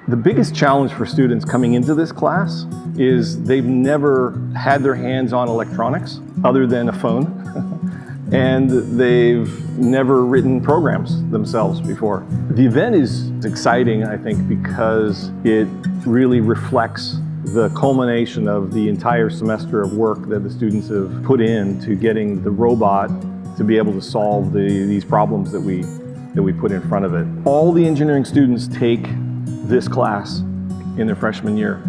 The biggest challenge for students coming into this class is they've never had their hands on electronics other than a phone, and they've never written programs themselves before. The event is exciting, I think, because it really reflects the culmination of the entire semester of work that the students have put in to getting the robot to be able to solve these problems that we put in front of it. All the engineering students take this class in their freshman year.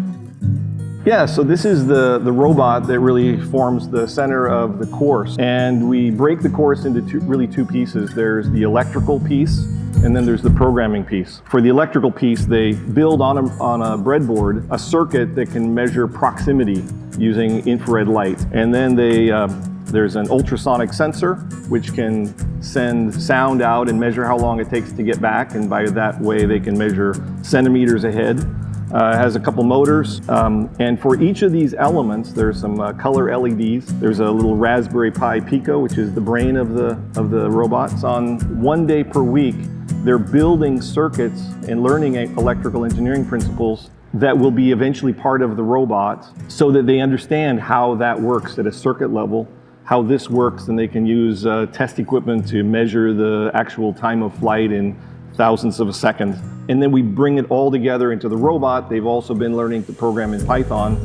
Yeah, so this is the robot that really forms the center of the course. And we break the course into two pieces. There's the electrical piece, and then there's the programming piece. For the electrical piece, they build on a breadboard a circuit that can measure proximity using infrared light. And then there's an ultrasonic sensor, which can send sound out and measure how long it takes to get back, and by that way they can measure centimeters ahead. It has a couple motors, and for each of these elements there's some color LEDs. There's a little Raspberry Pi Pico, which is the brain of the robots. On 1 day per week, they're building circuits and learning electrical engineering principles that will be eventually part of the robot, so that they understand how that works at a circuit level, how this works, and they can use test equipment to measure the actual time of flight in thousandths of a second. And then we bring it all together into the robot. They've also been learning to program in Python,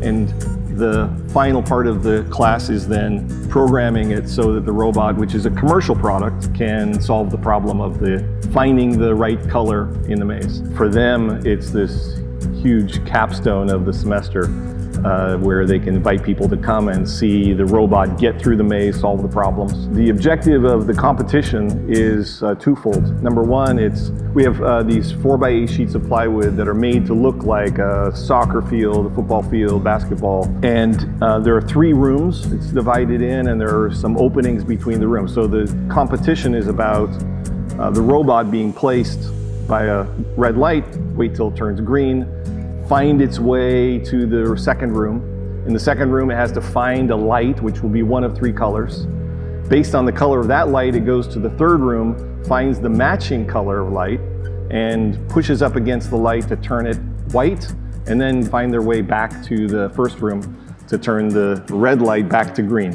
and the final part of the class is then programming it so that the robot, which is a commercial product, can solve the problem of finding the right color in the maze. For them, it's this huge capstone of the semester, where they can invite people to come and see the robot get through the maze, solve the problems. The objective of the competition is twofold. Number one, we have these 4x8 sheets of plywood that are made to look like a soccer field, a football field, basketball. And there are 3 rooms it's divided in, and there are some openings between the rooms. So the competition is about the robot being placed by a red light, wait till it turns green, find its way to the second room. In the second room, it has to find a light, which will be one of 3 colors. Based on the color of that light, it goes to the third room, finds the matching color of light, and pushes up against the light to turn it white, and then find their way back to the first room to turn the red light back to green.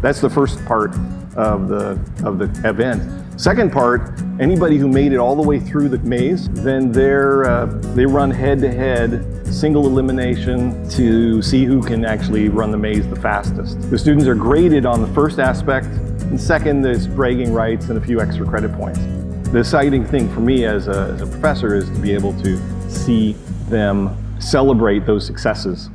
That's the first part of the event. Second part, anybody who made it all the way through the maze, then they run head-to-head, single elimination, to see who can actually run the maze the fastest. The students are graded on the first aspect, and second, there's bragging rights and a few extra credit points. The exciting thing for me as a professor is to be able to see them celebrate those successes.